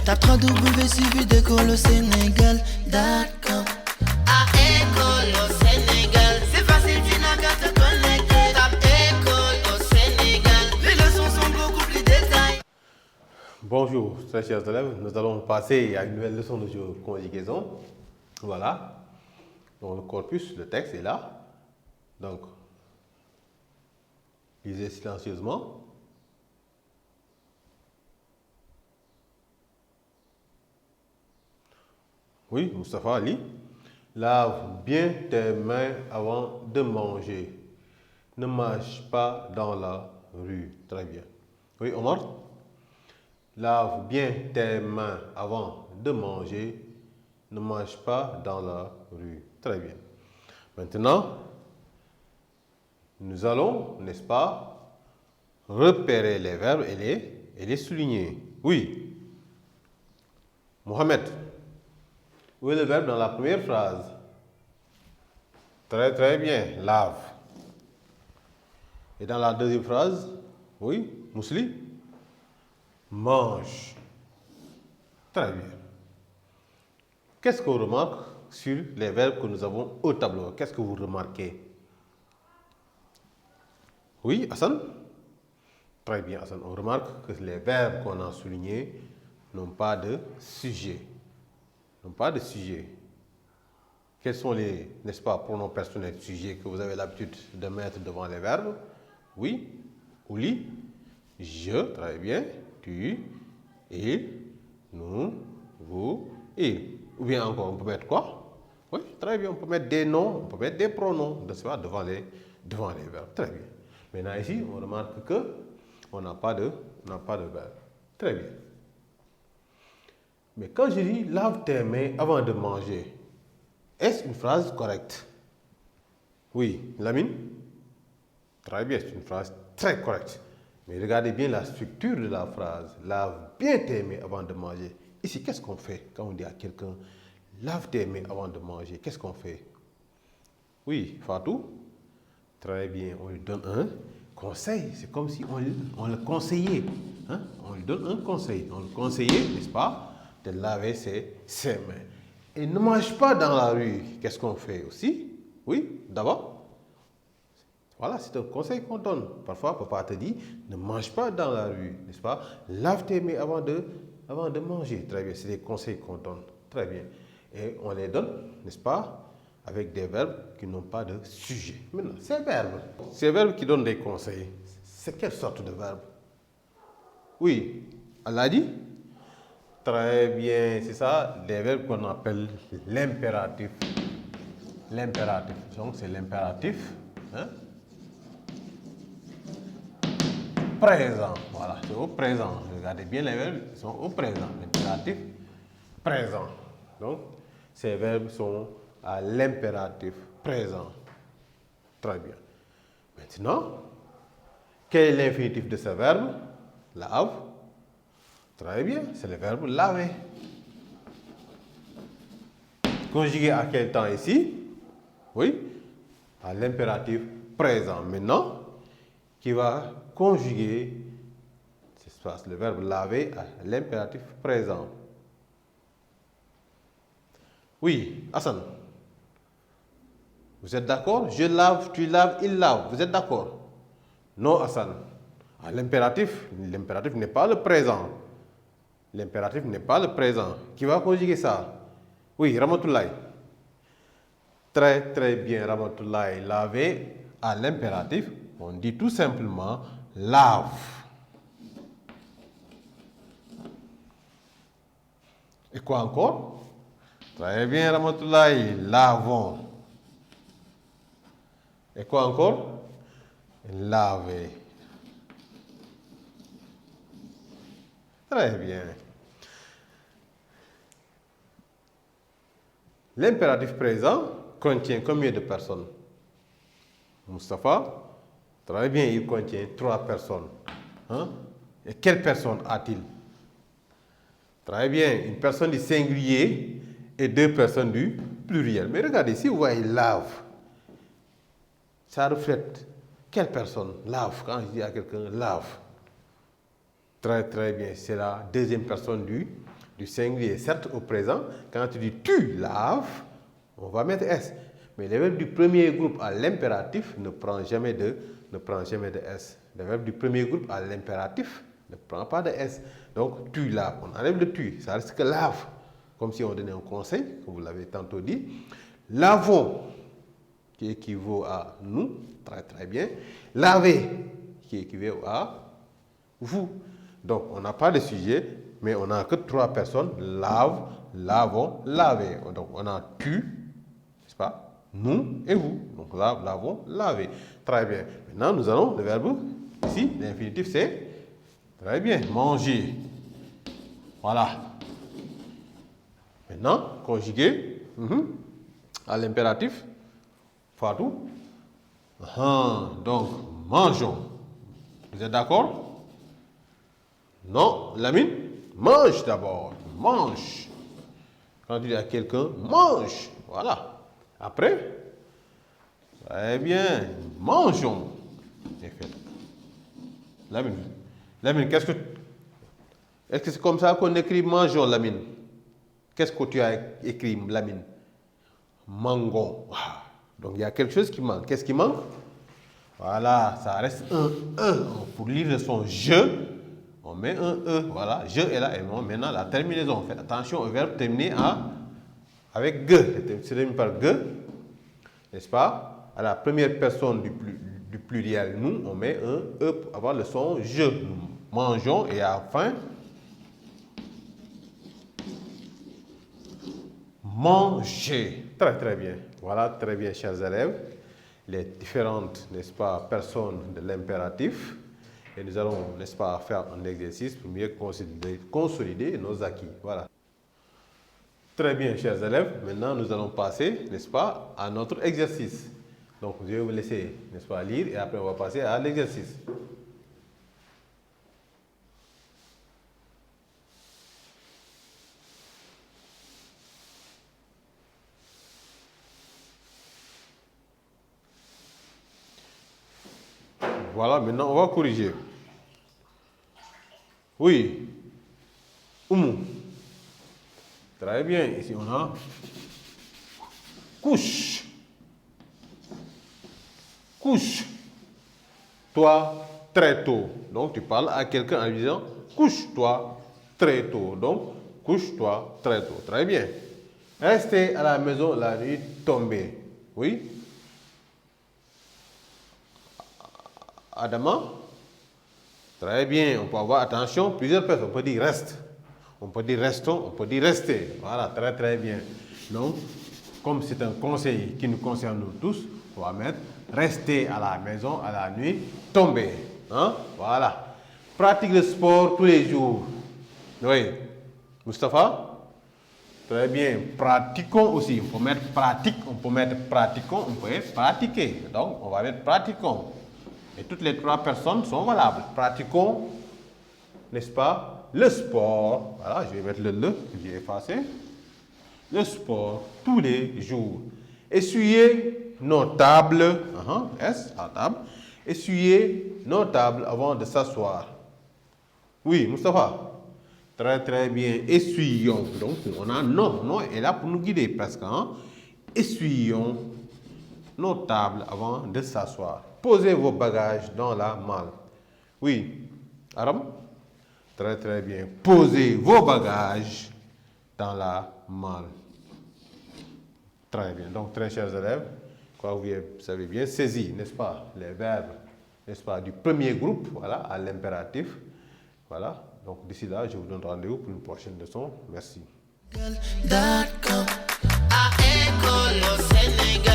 Tape www.suividécole-au-sénégal.com. À École au Sénégal, c'est facile, tu n'as qu'à te connecter. Tape École au Sénégal, les leçons sont beaucoup plus détaillées. Bonjour, très chers élèves. Nous allons passer à une nouvelle leçon de conjugaison. Voilà. Donc, le corpus, le texte est là. Donc, lisez silencieusement. Oui, Moustapha, lit. Lave bien tes mains avant de manger. Ne marche pas dans la rue. Très bien. Oui, Omar. Lave bien tes mains avant de manger. Ne mange pas dans la rue. Très bien. Maintenant, nous allons, n'est-ce pas, repérer les verbes et les souligner. Oui. Mohamed, où est le verbe dans la première phrase? Très très bien, lave. Et dans la deuxième phrase? Oui, Mousli? Mange. Très bien. Qu'est-ce qu'on remarque sur les verbes que nous avons au tableau? Qu'est-ce que vous remarquez? Oui, Hassan? Très bien, Hassan. On remarque que les verbes qu'on a soulignés n'ont pas de sujet. N'ont pas de sujet. Quels sont les, n'est-ce pas, pronoms personnels sujets que vous avez l'habitude de mettre devant les verbes? Oui, Ouli, je, très bien, tu, il, nous, vous, il. Ou bien encore, on peut mettre quoi? Oui, très bien, on peut mettre des noms, on peut mettre des pronoms, n'est-ce pas, devant les verbes. Très bien. Maintenant ici, on remarque que on n'a pas de verbe. Très bien. Mais quand je dis lave tes mains avant de manger, est-ce une phrase correcte? Oui, Lamine? Très bien, c'est une phrase très correcte. Mais regardez bien la structure de la phrase. Lave bien tes mains avant de manger. Ici, qu'est-ce qu'on fait quand on dit à quelqu'un lave tes mains avant de manger? Qu'est-ce qu'on fait? Oui, Fatou? Très bien, on lui donne un conseil. C'est comme si on le conseillait. Hein? On lui donne un conseil. On le conseillait, n'est-ce pas, de laver ses mains. Et ne mange pas dans la rue. Qu'est-ce qu'on fait aussi? Oui, d'abord. Voilà, c'est un conseil qu'on donne. Parfois, papa te dit, ne mange pas dans la rue, n'est-ce pas? Lave tes mains avant de manger. Très bien, c'est des conseils qu'on donne. Très bien. Et on les donne, n'est-ce pas, avec des verbes qui n'ont pas de sujet. Maintenant, ces verbes qui donnent des conseils, c'est quelle sorte de verbe? Oui, Allah dit? Très bien, c'est ça, des verbes qu'on appelle l'impératif. L'impératif, donc c'est l'impératif. Hein? Présent, voilà, c'est au présent. Regardez bien les verbes, ils sont au présent. L'impératif présent. Donc, ces verbes sont à l'impératif présent. Très bien. Maintenant, quel est l'infinitif de ce verbe? Lave. Très bien, c'est le verbe laver. Conjugué à quel temps ici? Oui, à l'impératif présent. Maintenant, qui va conjuguer le verbe laver à l'impératif présent. Oui, Hassan. Vous êtes d'accord? Je lave, tu laves, il lave. Vous êtes d'accord? Non, Hassan. L'impératif n'est pas le présent. L'impératif n'est pas le présent. Qui va conjuguer ça? Oui, Ramatoulaye. Très très bien, Ramatoulaye. Laver à l'impératif, on dit tout simplement lave. Et quoi encore? Très bien, Ramatoulaye. Lavons. Et quoi encore? Laver. Très bien. L'impératif présent contient combien de personnes? Moustapha? Très bien, il contient 3 personnes. Hein? Et quelle personne a-t-il? Très bien, une personne du singulier et 2 personnes du pluriel. Mais regardez, si vous voyez lave, ça reflète quelle personne? Lave, quand je dis à quelqu'un lave. Très très bien, c'est la deuxième personne du du singulier, certes au présent. Quand tu dis tu laves, on va mettre S. Mais le verbe du premier groupe à l'impératif ne prend jamais de S. Le verbe du premier groupe à l'impératif ne prend pas de S. Donc tu laves, on enlève le tu, ça reste que lave. Comme si on donnait un conseil, comme vous l'avez tantôt dit. Lavons, qui équivaut à nous, très très bien. Laver, qui équivaut à vous. Donc on n'a pas de sujet, mais on n'a que 3 personnes. Lave, lavons, laver. Donc on a tu, n'est-ce pas? Nous et vous. Donc lave, lavons, laver. Très bien. Maintenant nous allons, le verbe ici, l'infinitif c'est très bien, manger. Voilà. Maintenant, conjugué à l'impératif. Fatou. Donc, mangeons. Vous êtes d'accord? Non, Lamine? Mange d'abord. Mange. Quand tu dis à quelqu'un, mange. Voilà. Après, très bien. Mangeons. Lamine, qu'est-ce que... Est-ce que c'est comme ça qu'on écrit mangeons, Lamine? Qu'est-ce que tu as écrit, Lamine? Mangon. Donc il y a quelque chose qui manque. Qu'est-ce qui manque? Voilà, ça reste un E. Pour lire le son je, on met un E. Voilà, je est là. Et maintenant la terminaison. Faites attention au verbe terminé avec ge. C'est terminé par ge, n'est-ce pas? À la première personne du pluriel nous, on met un E pour avoir le son je. Nous mangeons et à la fin, manger. Très très bien. Voilà, très bien, chers élèves. Les différentes, n'est-ce pas, personnes de l'impératif. Et nous allons, n'est-ce pas, faire un exercice pour mieux consolider nos acquis. Voilà. Très bien, chers élèves. Maintenant, nous allons passer, n'est-ce pas, à notre exercice. Donc, je vais vous laisser, n'est-ce pas, lire et après on va passer à l'exercice. Voilà, maintenant on va corriger. Oui. Oumou. Très bien. Ici on a couche. Couche. Toi, très tôt. Donc tu parles à quelqu'un en lui disant couche-toi très tôt. Donc couche-toi très tôt. Très bien. Restez à la maison la nuit tombée. Oui. Adama, très bien, on peut avoir, attention, plusieurs personnes, on peut dire reste, on peut dire restons, on peut dire rester, voilà, très très bien. Donc, comme c'est un conseil qui nous concerne nous tous, on va mettre rester à la maison à la nuit tombée, hein? Voilà. Pratique le sport tous les jours, oui, Mustapha, très bien, pratiquons aussi, on peut mettre pratique, on peut mettre pratiquons, on peut mettre pratiquer, donc on va mettre pratiquons. Et toutes les 3 personnes sont valables. Pratiquons, n'est-ce pas, le sport. Voilà, je vais mettre le que j'ai effacé. Le sport tous les jours. Essuyez nos tables. S, à table. Essuyez nos tables avant de s'asseoir. Oui, Moustapha. Très très bien. Essuyons. Donc, on a non. Non est là pour nous guider presque. Essuyons nos tables avant de s'asseoir. Posez vos bagages dans la malle. Oui, Aram? Très très bien. Posez vos bagages dans la malle. Très bien. Donc, très chers élèves, quoi, vous avez bien saisi, n'est-ce pas, les verbes, n'est-ce pas, du premier groupe, voilà, à l'impératif. Voilà. Donc, d'ici là, je vous donne rendez-vous pour une prochaine leçon. Merci. À École au Sénégal.